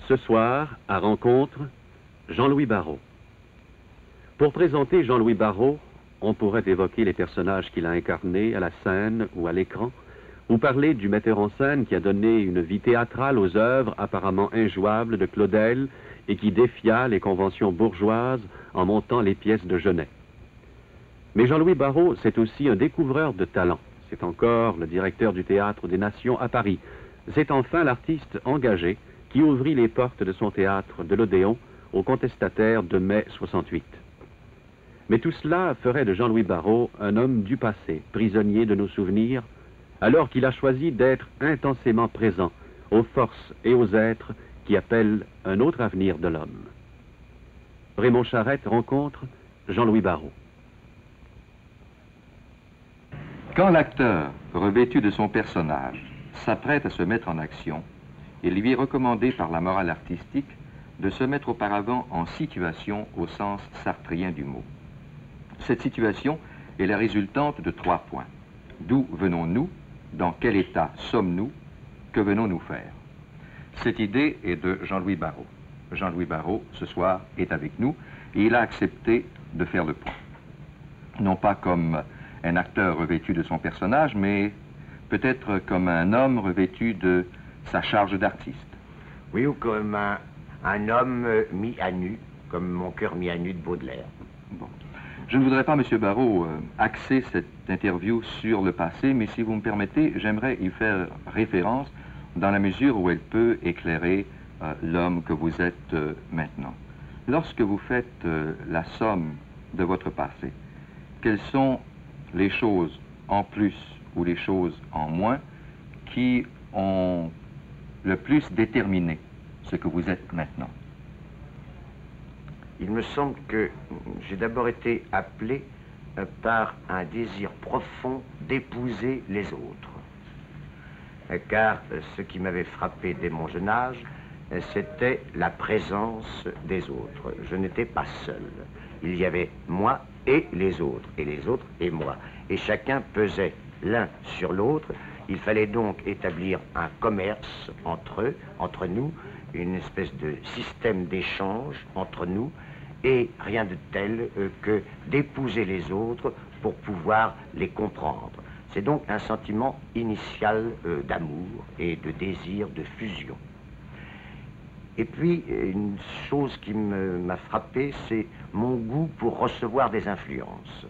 Ce soir, à Rencontre, Jean-Louis Barrault. Pour présenter Jean-Louis Barrault, on pourrait évoquer les personnages qu'il a incarnés à la scène ou à l'écran, ou parler du metteur en scène qui a donné une vie théâtrale aux œuvres apparemment injouables de Claudel et qui défia les conventions bourgeoises en montant les pièces de Genet. Mais Jean-Louis Barrault, c'est aussi un découvreur de talent. C'est encore le directeur du Théâtre des Nations à Paris. C'est enfin l'artiste engagé qui ouvrit les portes de son théâtre de l'Odéon aux contestataires de mai 68. Mais tout cela ferait de Jean-Louis Barrault un homme du passé, prisonnier de nos souvenirs, alors qu'il a choisi d'être intensément présent aux forces et aux êtres qui appellent un autre avenir de l'homme. Raymond Charette rencontre Jean-Louis Barrault. Quand l'acteur, revêtu de son personnage, s'apprête à se mettre en action, il lui est recommandé par la morale artistique de se mettre auparavant en situation au sens sartrien du mot. Cette situation est la résultante de 3 points. D'où venons-nous? Dans quel état sommes-nous? Que venons-nous faire? Cette idée est de Jean-Louis Barrault. Jean-Louis Barrault, ce soir, est avec nous et il a accepté de faire le point. Non pas comme un acteur revêtu de son personnage, mais peut-être comme un homme revêtu de sa charge d'artiste. Oui, ou comme un homme mis à nu, comme Mon cœur mis à nu de Baudelaire. Bon. Je ne voudrais pas, Monsieur Barrault, axer cette interview sur le passé, mais si vous me permettez, j'aimerais y faire référence dans la mesure où elle peut éclairer l'homme que vous êtes maintenant. Lorsque vous faites la somme de votre passé, quelles sont les choses en plus ou les choses en moins qui ont le plus déterminé ce que vous êtes maintenant? Il me semble que j'ai d'abord été appelé par un désir profond d'épouser les autres. Car ce qui m'avait frappé dès mon jeune âge, c'était la présence des autres. Je n'étais pas seul. Il y avait moi et les autres et moi. Et chacun pesait l'un sur l'autre. Il fallait donc établir un commerce entre eux, entre nous, une espèce de système d'échange entre nous, et rien de tel que d'épouser les autres pour pouvoir les comprendre. C'est donc un sentiment initial d'amour et de désir de fusion. Et puis, une chose qui m'a frappé, c'est mon goût pour recevoir des influences.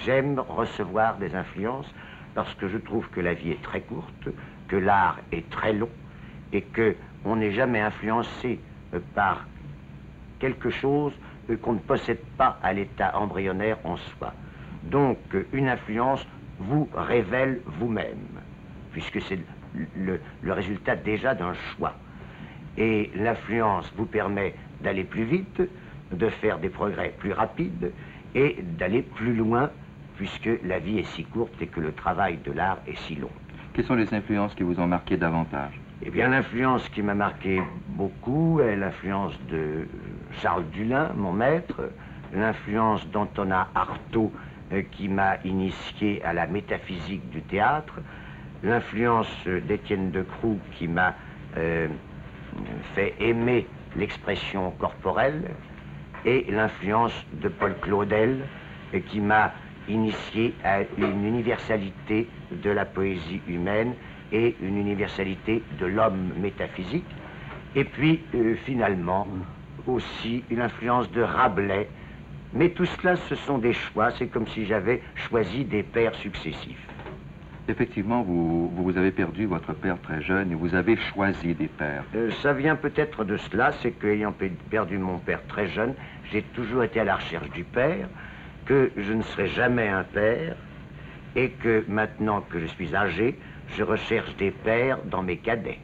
J'aime recevoir des influences parce que je trouve que la vie est très courte, que l'art est très long, et qu'on n'est jamais influencé par quelque chose qu'on ne possède pas à l'état embryonnaire en soi. Donc, une influence vous révèle vous-même, puisque c'est le résultat déjà d'un choix. Et l'influence vous permet d'aller plus vite, de faire des progrès plus rapides et d'aller plus loin, puisque la vie est si courte et que le travail de l'art est si long. Quelles sont les influences qui vous ont marqué davantage? Eh bien, l'influence qui m'a marqué beaucoup est l'influence de Charles Dullin, mon maître, l'influence d'Antonin Artaud, qui m'a initié à la métaphysique du théâtre, l'influence d'Étienne Decroux, qui m'a fait aimer l'expression corporelle, et l'influence de Paul Claudel, qui m'a initié à une universalité de la poésie humaine et une universalité de l'homme métaphysique, et puis finalement aussi une influence de Rabelais. Mais tout cela, ce sont des choix, c'est comme si j'avais choisi des pères successifs. Effectivement, vous avez perdu votre père très jeune et vous avez choisi des pères. Ça vient peut-être de cela, c'est qu'ayant perdu mon père très jeune, j'ai toujours été à la recherche du père, que je ne serai jamais un père, et que maintenant que je suis âgé, je recherche des pères dans mes cadets.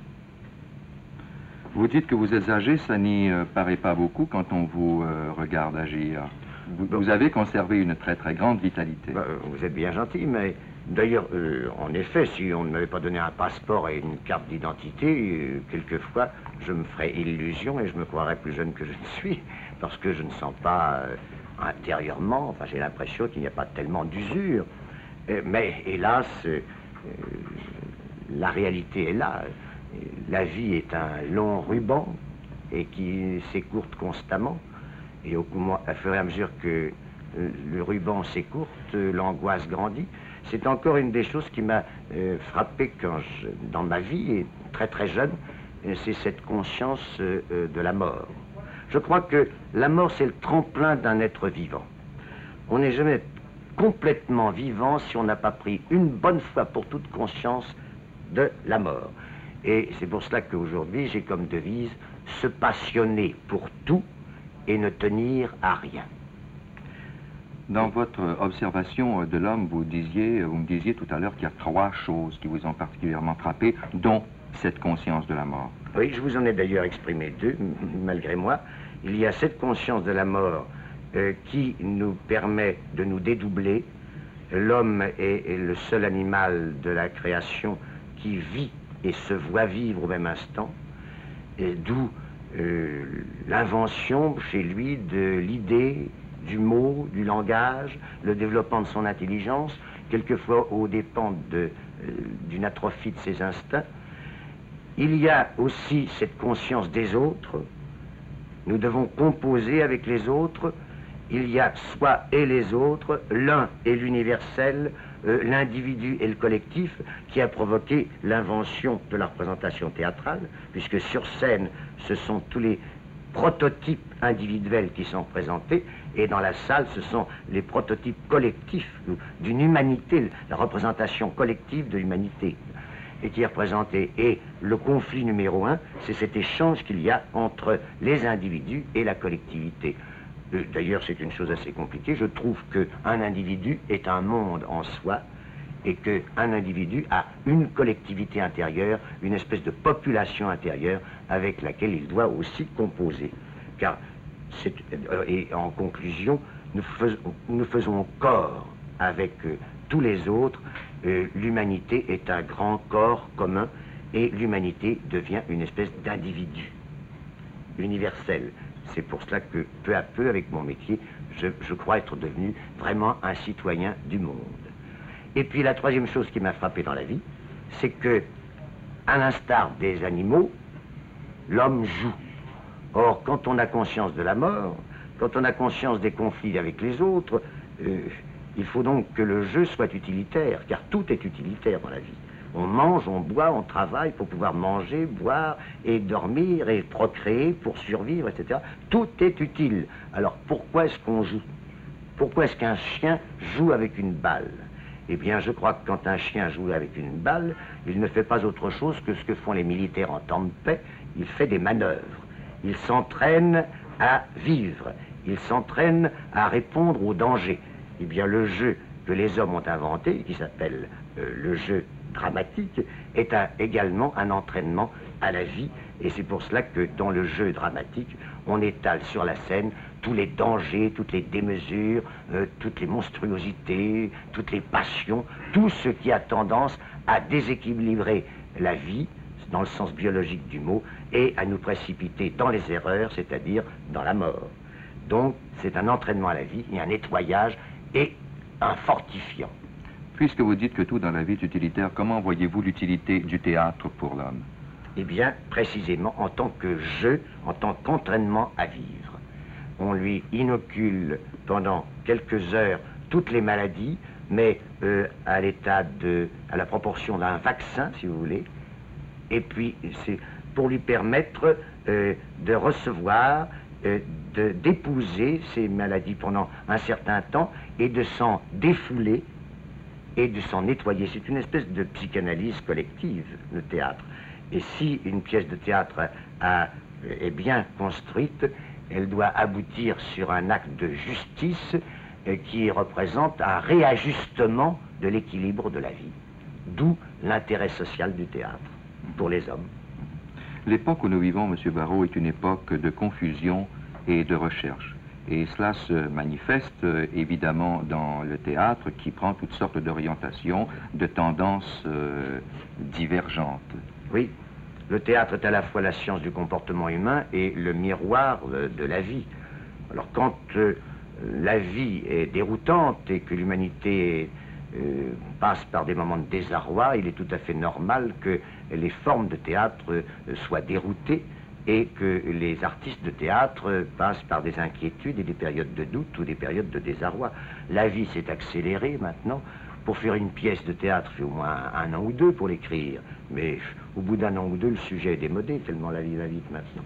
Vous dites que vous êtes âgé, ça n'y paraît pas beaucoup quand on vous regarde agir. Vous avez conservé une très très grande vitalité. Vous êtes bien gentil, mais d'ailleurs, en effet, si on ne m'avait pas donné un passeport et une carte d'identité, quelquefois, je me ferais illusion et je me croirais plus jeune que je ne suis, parce que je ne sens pas intérieurement, enfin j'ai l'impression qu'il n'y a pas tellement d'usure. Mais hélas, la réalité est là. La vie est un long ruban et qui s'écourte constamment. Et au fur et à mesure que le ruban s'écourte, l'angoisse grandit. C'est encore une des choses qui m'a frappé dans ma vie, et très très jeune, c'est cette conscience de la mort. Je crois que la mort, c'est le tremplin d'un être vivant. On n'est jamais complètement vivant si on n'a pas pris une bonne fois pour toute conscience de la mort. Et c'est pour cela qu'aujourd'hui, j'ai comme devise se passionner pour tout et ne tenir à rien. Dans votre observation de l'homme, vous me disiez tout à l'heure qu'il y a 3 choses qui vous ont particulièrement frappé, dont cette conscience de la mort. Oui, je vous en ai d'ailleurs exprimé 2, malgré moi. Il y a cette conscience de la mort qui nous permet de nous dédoubler. L'homme est le seul animal de la création qui vit et se voit vivre au même instant, d'où l'invention chez lui de l'idée, du mot, du langage, le développement de son intelligence, quelquefois aux dépens d'une atrophie de ses instincts. Il y a aussi cette conscience des autres. Nous devons composer avec les autres. Il y a soi et les autres, l'un et l'universel, l'individu et le collectif, qui a provoqué l'invention de la représentation théâtrale, puisque sur scène, ce sont tous les prototypes individuels qui sont présentés, et dans la salle, ce sont les prototypes collectifs d'une humanité, la représentation collective de l'humanité, et qui est représentée. Et le conflit numéro 1, c'est cet échange qu'il y a entre les individus et la collectivité. D'ailleurs, c'est une chose assez compliquée. Je trouve qu'un individu est un monde en soi et qu'un individu a une collectivité intérieure, une espèce de population intérieure avec laquelle il doit aussi composer. Car, et en conclusion, nous faisons corps avec tous les autres. L'humanité est un grand corps commun et l'humanité devient une espèce d'individu universel. C'est pour cela que, peu à peu, avec mon métier, je crois être devenu vraiment un citoyen du monde. Et puis la troisième chose qui m'a frappé dans la vie, c'est que, à l'instar des animaux, l'homme joue. Or, quand on a conscience de la mort, quand on a conscience des conflits avec les autres, il faut donc que le jeu soit utilitaire, car tout est utilitaire dans la vie. On mange, on boit, on travaille pour pouvoir manger, boire et dormir et procréer pour survivre, etc. Tout est utile. Alors pourquoi est-ce qu'on joue? Pourquoi est-ce qu'un chien joue avec une balle? Eh bien, je crois que quand un chien joue avec une balle, il ne fait pas autre chose que ce que font les militaires en temps de paix. Il fait des manœuvres. Il s'entraîne à vivre. Il s'entraîne à répondre aux dangers. Eh bien, le jeu que les hommes ont inventé, qui s'appelle le jeu dramatique, est également un entraînement à la vie, et c'est pour cela que dans le jeu dramatique, on étale sur la scène tous les dangers, toutes les démesures, toutes les monstruosités, toutes les passions, tout ce qui a tendance à déséquilibrer la vie, dans le sens biologique du mot, et à nous précipiter dans les erreurs, c'est-à-dire dans la mort. Donc, c'est un entraînement à la vie, et un nettoyage, et un fortifiant. Puisque vous dites que tout dans la vie est utilitaire, comment voyez-vous l'utilité du théâtre pour l'homme? Eh bien, précisément en tant que jeu, en tant qu'entraînement à vivre. On lui inocule pendant quelques heures toutes les maladies, mais à la proportion d'un vaccin, si vous voulez. Et puis, c'est pour lui permettre de recevoir, d'épouser ces maladies pendant un certain temps et de s'en défouler et de s'en nettoyer. C'est une espèce de psychanalyse collective, le théâtre. Et si une pièce de théâtre est bien construite, elle doit aboutir sur un acte de justice qui représente un réajustement de l'équilibre de la vie. D'où l'intérêt social du théâtre pour les hommes. L'époque où nous vivons, M. Barrault, est une époque de confusion et de recherche. Et cela se manifeste évidemment dans le théâtre qui prend toutes sortes d'orientations, de tendances divergentes. Oui, le théâtre est à la fois la science du comportement humain et le miroir de la vie. Alors quand la vie est déroutante et que l'humanité passe par des moments de désarroi, il est tout à fait normal que les formes de théâtre soient déroutées et que les artistes de théâtre passent par des inquiétudes et des périodes de doute ou des périodes de désarroi. La vie s'est accélérée maintenant. Pour faire une pièce de théâtre, il faut au moins un an ou deux pour l'écrire. Mais au bout d'un an ou deux, le sujet est démodé, tellement la vie va vite maintenant.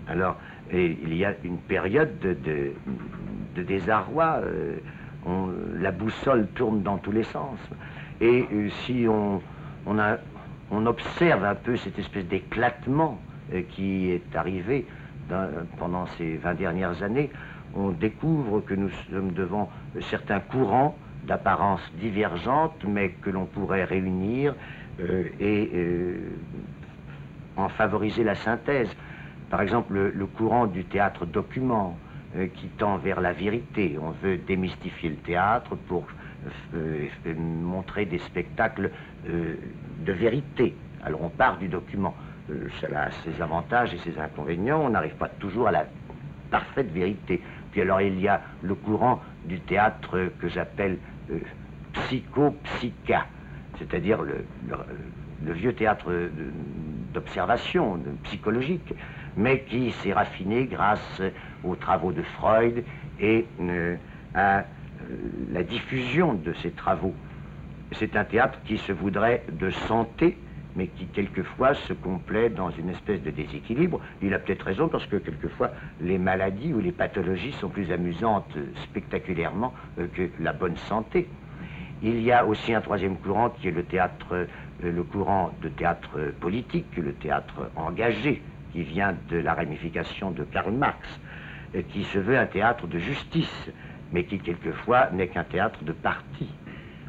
Alors, il y a une période de désarroi. La boussole tourne dans tous les sens. Et si on observe un peu cette espèce d'éclatement qui est arrivé pendant ces 20 dernières années, on découvre que nous sommes devant certains courants d'apparence divergente, mais que l'on pourrait réunir et en favoriser la synthèse. Par exemple, le courant du théâtre document qui tend vers la vérité. On veut démystifier le théâtre pour montrer des spectacles de vérité. Alors on part du document. Cela a ses avantages et ses inconvénients. On n'arrive pas toujours à la parfaite vérité. Puis alors il y a le courant du théâtre que j'appelle psycho-psycha, c'est-à-dire le vieux théâtre d'observation, psychologique, mais qui s'est raffiné grâce aux travaux de Freud et à la diffusion de ces travaux. C'est un théâtre qui se voudrait de santé, mais qui quelquefois se complaît dans une espèce de déséquilibre. Il a peut-être raison, parce que quelquefois les maladies ou les pathologies sont plus amusantes spectaculairement que la bonne santé. Il y a aussi un troisième courant qui est le courant de théâtre politique, le théâtre engagé, qui vient de la ramification de Karl Marx, qui se veut un théâtre de justice, mais qui quelquefois n'est qu'un théâtre de parti.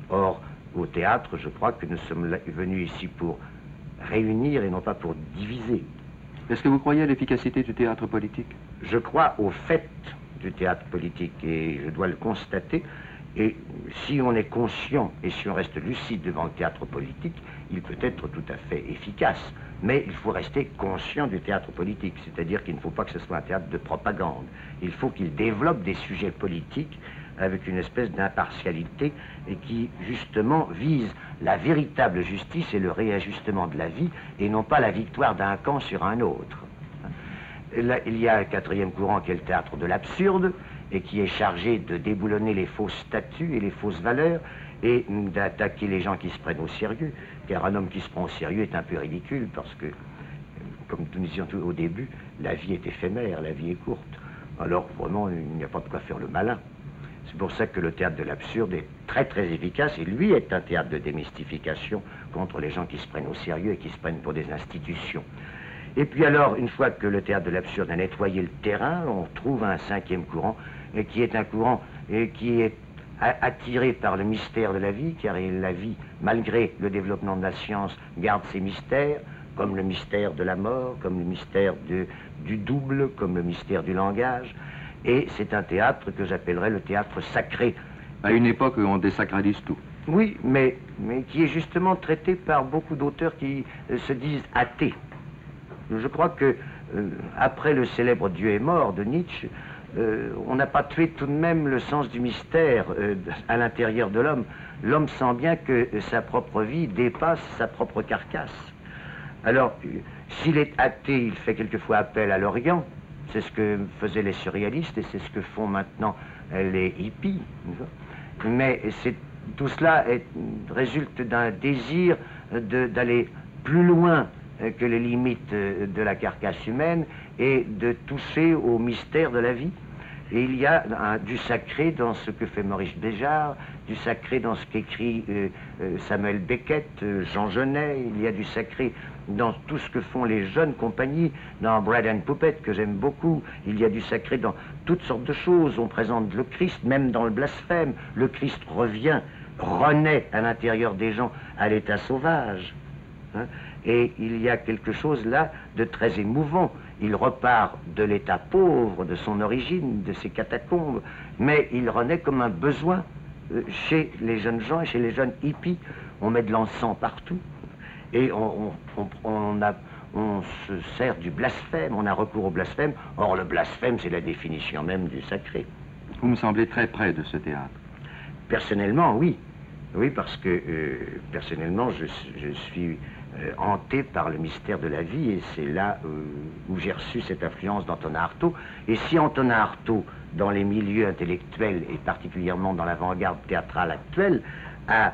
Or, au théâtre, je crois que nous sommes venus ici pour réunir et non pas pour diviser. Est-ce que vous croyez à l'efficacité du théâtre politique? Je crois au fait du théâtre politique et je dois le constater. Et si on est conscient et si on reste lucide devant le théâtre politique, il peut être tout à fait efficace. Mais il faut rester conscient du théâtre politique, c'est-à-dire qu'il ne faut pas que ce soit un théâtre de propagande. Il faut qu'il développe des sujets politiques avec une espèce d'impartialité et qui, justement, vise la véritable justice et le réajustement de la vie et non pas la victoire d'un camp sur un autre. Là, il y a un quatrième courant qui est le théâtre de l'absurde et qui est chargé de déboulonner les fausses statuts et les fausses valeurs et d'attaquer les gens qui se prennent au sérieux, car un homme qui se prend au sérieux est un peu ridicule parce que, comme nous disions au début, la vie est éphémère, la vie est courte. Alors vraiment, il n'y a pas de quoi faire le malin. C'est pour ça que le théâtre de l'absurde est très très efficace et lui est un théâtre de démystification contre les gens qui se prennent au sérieux et qui se prennent pour des institutions. Et puis alors, une fois que le théâtre de l'absurde a nettoyé le terrain, on trouve un cinquième courant qui est un courant qui est attiré par le mystère de la vie, car la vie, malgré le développement de la science, garde ses mystères, comme le mystère de la mort, comme le mystère du double, comme le mystère du langage. Et c'est un théâtre que j'appellerais le théâtre sacré. À une époque où on désacralise tout. Oui, mais qui est justement traité par beaucoup d'auteurs qui se disent athées. Je crois que, après le célèbre Dieu est mort de Nietzsche, on n'a pas tué tout de même le sens du mystère à l'intérieur de l'homme. L'homme sent bien que sa propre vie dépasse sa propre carcasse. Alors, s'il est athée, il fait quelquefois appel à l'Orient. C'est ce que faisaient les surréalistes et c'est ce que font maintenant les hippies. Mais tout cela résulte d'un désir d'aller plus loin que les limites de la carcasse humaine et de toucher au mystère de la vie. Et il y a du sacré dans ce que fait Maurice Béjart, du sacré dans ce qu'écrit Samuel Beckett, Jean Genet, il y a du sacré dans tout ce que font les jeunes compagnies, dans Bread and Puppet, que j'aime beaucoup, il y a du sacré dans toutes sortes de choses. On présente le Christ, même dans le blasphème. Le Christ revient, renaît à l'intérieur des gens à l'état sauvage. Hein? Et il y a quelque chose là de très émouvant. Il repart de l'état pauvre, de son origine, de ses catacombes, mais il renaît comme un besoin chez les jeunes gens et chez les jeunes hippies. On met de l'encens partout et on se sert du blasphème, on a recours au blasphème. Or, le blasphème, c'est la définition même du sacré. Vous me semblez très près de ce théâtre. Personnellement, oui. Oui, parce que personnellement, je suis hanté par le mystère de la vie, et c'est là où j'ai reçu cette influence d'Antonin Artaud. Et si Antonin Artaud, dans les milieux intellectuels, et particulièrement dans l'avant-garde théâtrale actuelle, a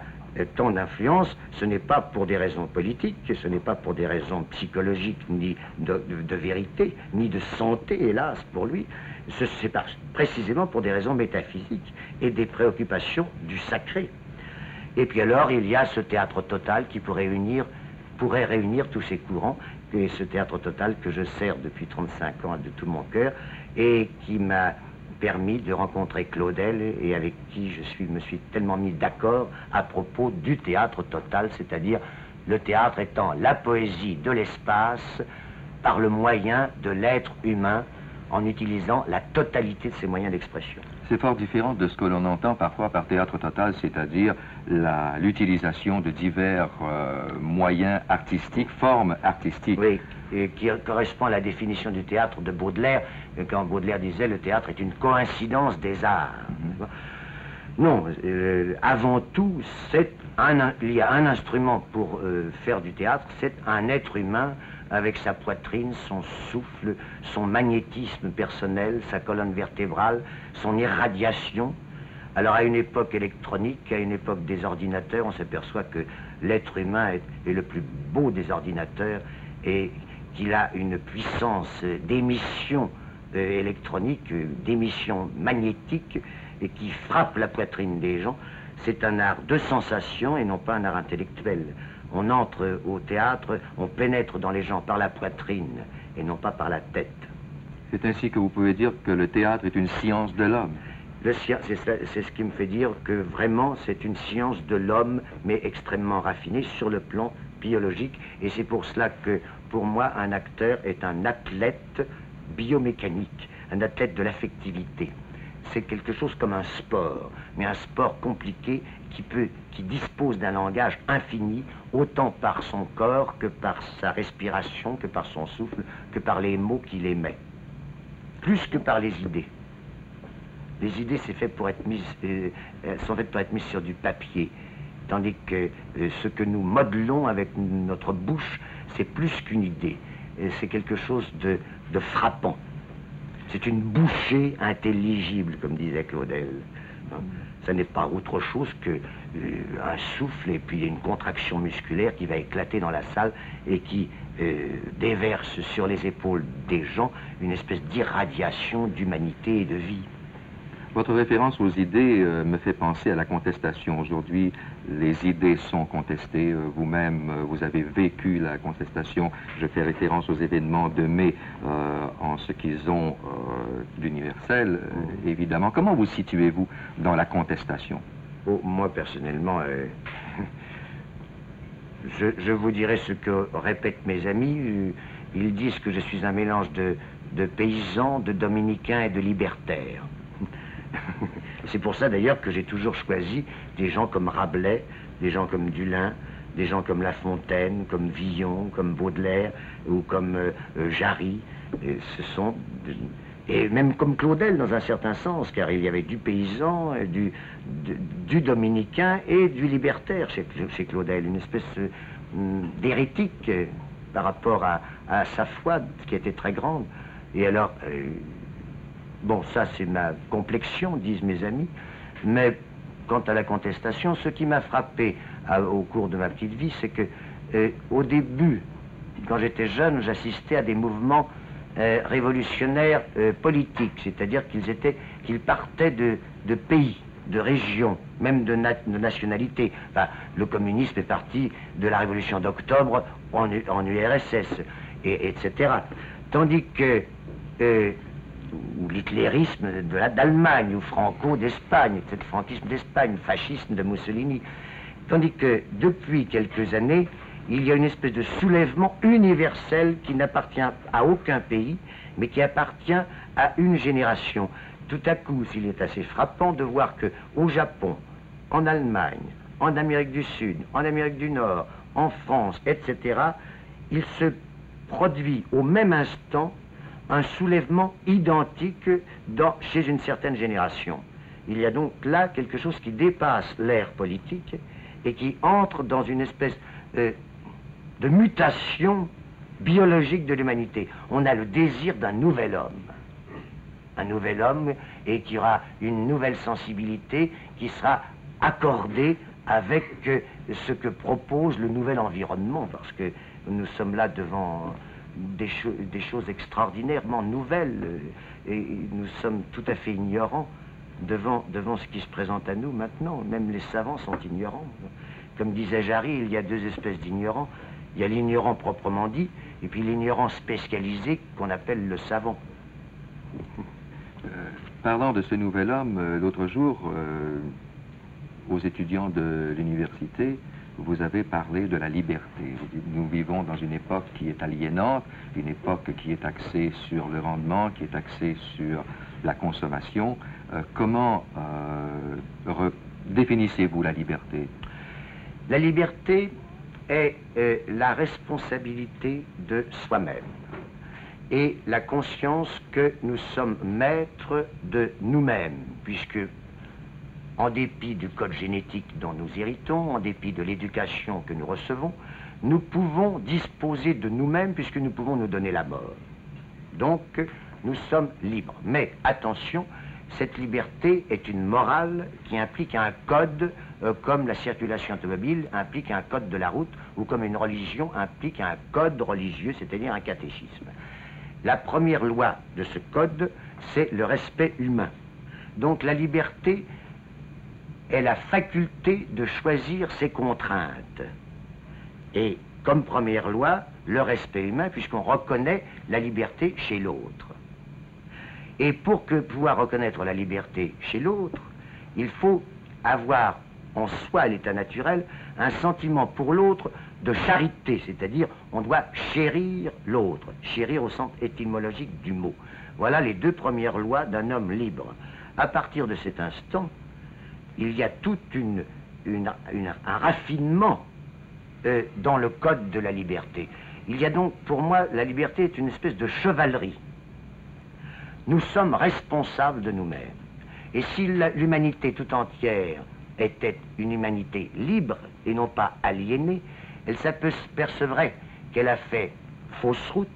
tant d'influence, ce n'est pas pour des raisons politiques, ce n'est pas pour des raisons psychologiques, ni de vérité, ni de santé, hélas, pour lui. C'est précisément pour des raisons métaphysiques et des préoccupations du sacré. Et puis alors, il y a ce théâtre total qui pourrait réunir tous ces courants, et ce théâtre total que je sers depuis 35 ans de tout mon cœur, et qui m'a permis de rencontrer Claudel, et avec qui me suis tellement mis d'accord à propos du théâtre total, c'est-à-dire le théâtre étant la poésie de l'espace par le moyen de l'être humain, en utilisant la totalité de ses moyens d'expression. C'est fort différent de ce que l'on entend parfois par théâtre total, c'est-à-dire l'utilisation de divers moyens artistiques, formes artistiques. Oui, et qui correspond à la définition du théâtre de Baudelaire, quand Baudelaire disait le théâtre est une coïncidence des arts. Non, avant tout, il y a un instrument pour faire du théâtre, c'est un être humain avec sa poitrine, son souffle, son magnétisme personnel, sa colonne vertébrale, son irradiation. Alors à une époque électronique, à une époque des ordinateurs, on s'aperçoit que l'être humain est le plus beau des ordinateurs et qu'il a une puissance d'émission électronique, d'émission magnétique, et qui frappe la poitrine des gens. C'est un art de sensation et non pas un art intellectuel. On entre au théâtre, on pénètre dans les gens par la poitrine et non pas par la tête. C'est ainsi que vous pouvez dire que le théâtre est une science de l'homme. C'est ce qui me fait dire que vraiment c'est une science de l'homme, mais extrêmement raffinée sur le plan biologique. Et c'est pour cela que, pour moi, un acteur est un athlète biomécanique, un athlète de l'affectivité. C'est quelque chose comme un sport, mais un sport compliqué qui dispose d'un langage infini, autant par son corps que par sa respiration, que par son souffle, que par les mots qu'il émet, plus que par les idées. Les idées sont faites pour être mises sur du papier, tandis que ce que nous modelons avec notre bouche, c'est plus qu'une idée, c'est quelque chose de frappant. C'est une bouchée intelligible, comme disait Claudel. Ça n'est pas autre chose qu'un souffle et puis une contraction musculaire qui va éclater dans la salle et qui déverse sur les épaules des gens une espèce d'irradiation d'humanité et de vie. Votre référence aux idées me fait penser à la contestation. Aujourd'hui, les idées sont contestées. Vous-même, vous avez vécu la contestation. Je fais référence aux événements de mai en ce qu'ils ont d'universel, évidemment. Comment vous situez-vous dans la contestation? Oh, moi, personnellement, je vous dirai ce que répètent mes amis. Ils disent que je suis un mélange de paysans, de dominicains et de libertaires. C'est pour ça d'ailleurs que j'ai toujours choisi des gens comme Rabelais, des gens comme Dulin, des gens comme La Fontaine, comme Villon, comme Baudelaire ou comme Jarry. Et même comme Claudel dans un certain sens, car il y avait du paysan, du dominicain et du libertaire chez Claudel, une espèce d'hérétique par rapport à sa foi qui était très grande. Et alors... bon, ça c'est ma complexion, disent mes amis, mais quant à la contestation, ce qui m'a frappé au cours de ma petite vie, c'est que au début, quand j'étais jeune, j'assistais à des mouvements révolutionnaires politiques, c'est-à-dire qu'ils partaient de pays, de régions, même de nationalités. Enfin, le communisme est parti de la révolution d'octobre en URSS, etc. Tandis que... ou l'hitlérisme d'Allemagne, ou Franco d'Espagne, peut-être le franquisme d'Espagne, le fascisme de Mussolini. Tandis que depuis quelques années, il y a une espèce de soulèvement universel qui n'appartient à aucun pays, mais qui appartient à une génération. Tout à coup, il est assez frappant de voir qu'au Japon, en Allemagne, en Amérique du Sud, en Amérique du Nord, en France, etc., il se produit au même instant un soulèvement identique chez une certaine génération. Il y a donc là quelque chose qui dépasse l'ère politique et qui entre dans une espèce de mutation biologique de l'humanité. On a le désir d'un nouvel homme et qui aura une nouvelle sensibilité qui sera accordée avec ce que propose le nouvel environnement, parce que nous sommes là devant des choses extraordinairement nouvelles et nous sommes tout à fait ignorants devant ce qui se présente à nous maintenant. Même les savants sont ignorants. Comme disait Jarry, il y a deux espèces d'ignorants. Il y a l'ignorant proprement dit, et puis l'ignorant spécialisé qu'on appelle le savant. Parlant de ce nouvel homme, l'autre jour, aux étudiants de l'université, vous avez parlé de la liberté. Nous vivons dans une époque qui est aliénante, une époque qui est axée sur le rendement, qui est axée sur la consommation. Comment définissez-vous la liberté? La liberté est la responsabilité de soi-même et la conscience que nous sommes maîtres de nous-mêmes, puisque en dépit du code génétique dont nous héritons, en dépit de l'éducation que nous recevons, nous pouvons disposer de nous-mêmes puisque nous pouvons nous donner la mort. Donc, nous sommes libres. Mais attention, cette liberté est une morale qui implique un code, comme la circulation automobile implique un code de la route, ou comme une religion implique un code religieux, c'est-à-dire un catéchisme. La première loi de ce code, c'est le respect humain. Donc la liberté est la faculté de choisir ses contraintes. Et comme première loi, le respect humain, puisqu'on reconnaît la liberté chez l'autre. Et pour pouvoir reconnaître la liberté chez l'autre, il faut avoir en soi, à l'état naturel, un sentiment pour l'autre de charité, c'est-à-dire on doit chérir l'autre, chérir au sens étymologique du mot. Voilà les deux premières lois d'un homme libre. À partir de cet instant, il y a tout un raffinement dans le code de la liberté. Il y a donc, pour moi, la liberté est une espèce de chevalerie. Nous sommes responsables de nous-mêmes. Et si l'humanité tout entière était une humanité libre et non pas aliénée, elle s'apercevrait qu'elle a fait fausse route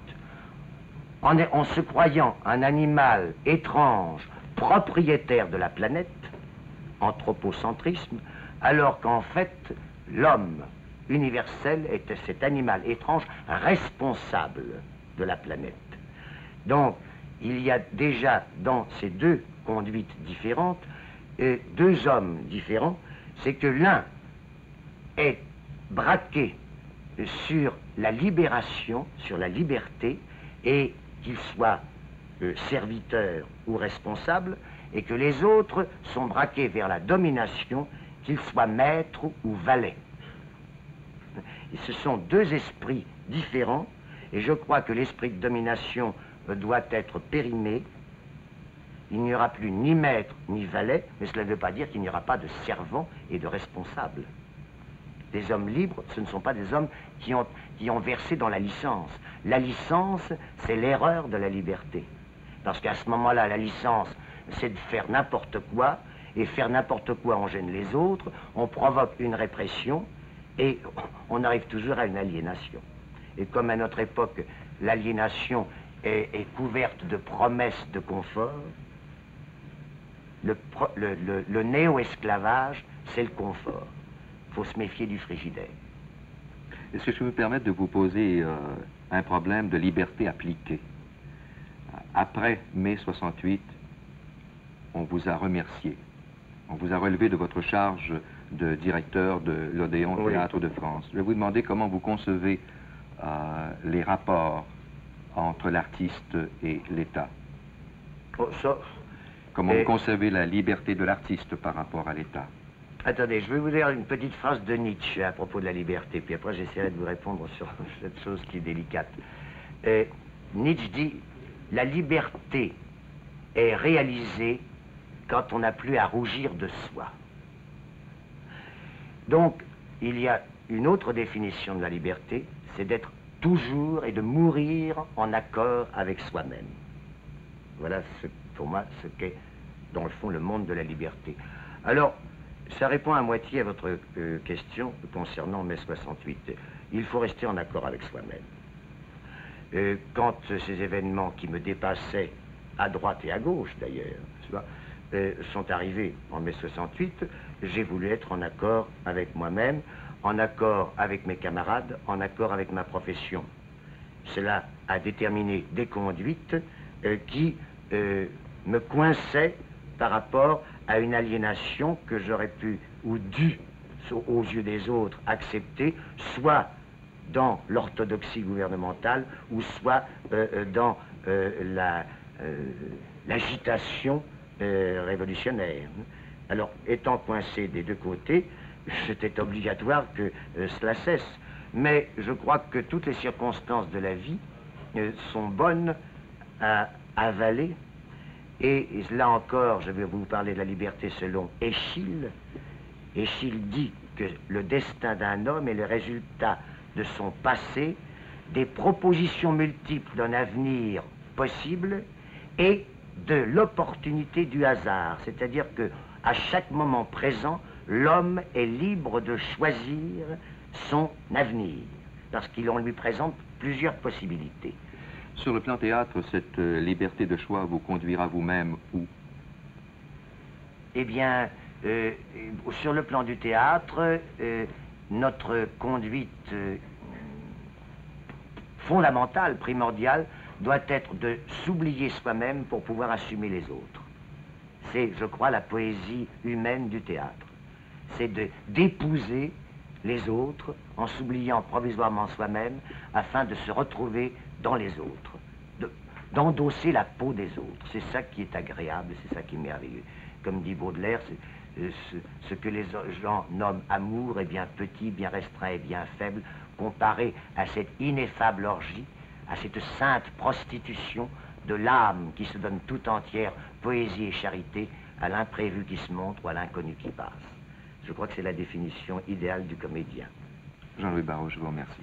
en se croyant un animal étrange, propriétaire de la planète, anthropocentrisme, alors qu'en fait, l'homme universel était cet animal étrange responsable de la planète. Donc, il y a déjà dans ces deux conduites différentes, deux hommes différents, c'est que l'un est braqué sur la libération, sur la liberté, et qu'il soit serviteur ou responsable, et que les autres sont braqués vers la domination, qu'ils soient maîtres ou valets. Et ce sont deux esprits différents, et je crois que l'esprit de domination doit être périmé. Il n'y aura plus ni maître ni valet, mais cela ne veut pas dire qu'il n'y aura pas de servants et de responsables. Des hommes libres, ce ne sont pas des hommes qui ont versé dans la licence. La licence, c'est l'erreur de la liberté. Parce qu'à ce moment-là, la licence, c'est de faire n'importe quoi, et faire n'importe quoi, on gêne les autres, on provoque une répression, et on arrive toujours à une aliénation. Et comme à notre époque, l'aliénation est couverte de promesses de confort, le néo-esclavage, c'est le confort. Il faut se méfier du frigidaire. Est-ce que je peux me permettre de vous poser un problème de liberté appliquée? Après mai 68, on vous a remercié. On vous a relevé de votre charge de directeur de l'Odéon Théâtre de France. Je vais vous demander comment vous concevez les rapports entre l'artiste et l'État. Comment vous concevez la liberté de l'artiste par rapport à l'État? Attendez, je vais vous dire une petite phrase de Nietzsche à propos de la liberté, puis après j'essaierai de vous répondre sur cette chose qui est délicate. Nietzsche dit « La liberté est réalisée quand on n'a plus à rougir de soi ». Donc, il y a une autre définition de la liberté, c'est d'être toujours et de mourir en accord avec soi-même. Voilà, pour moi, ce qu'est dans le fond, le monde de la liberté. Alors, ça répond à moitié à votre question concernant mai 68. Il faut rester en accord avec soi-même. Quand ces événements qui me dépassaient, à droite et à gauche d'ailleurs, sont arrivés en mai 68, j'ai voulu être en accord avec moi-même, en accord avec mes camarades, en accord avec ma profession. Cela a déterminé des conduites qui me coinçaient par rapport à une aliénation que j'aurais pu ou dû, aux yeux des autres, accepter, soit dans l'orthodoxie gouvernementale ou soit dans l'agitation révolutionnaire. Alors, étant coincé des deux côtés, c'était obligatoire que cela cesse. Mais je crois que toutes les circonstances de la vie sont bonnes à avaler. Et là encore, je vais vous parler de la liberté selon Eschyle. Eschyle dit que le destin d'un homme est le résultat de son passé, des propositions multiples d'un avenir possible et de l'opportunité du hasard. C'est-à-dire que à chaque moment présent, l'homme est libre de choisir son avenir, parce qu'on lui présente plusieurs possibilités. Sur le plan théâtre, cette liberté de choix vous conduira vous-même où? Eh bien, sur le plan du théâtre, notre conduite fondamentale, primordiale, doit être de s'oublier soi-même pour pouvoir assumer les autres. C'est, je crois, la poésie humaine du théâtre. C'est d'épouser les autres en s'oubliant provisoirement soi-même afin de se retrouver dans les autres, d'endosser la peau des autres. C'est ça qui est agréable, c'est ça qui est merveilleux. Comme dit Baudelaire, ce que les gens nomment amour est bien petit, bien restreint et bien faible, comparé à cette ineffable orgie, à cette sainte prostitution de l'âme qui se donne tout entière, poésie et charité, à l'imprévu qui se montre ou à l'inconnu qui passe. Je crois que c'est la définition idéale du comédien. Jean-Louis Barrault, je vous remercie.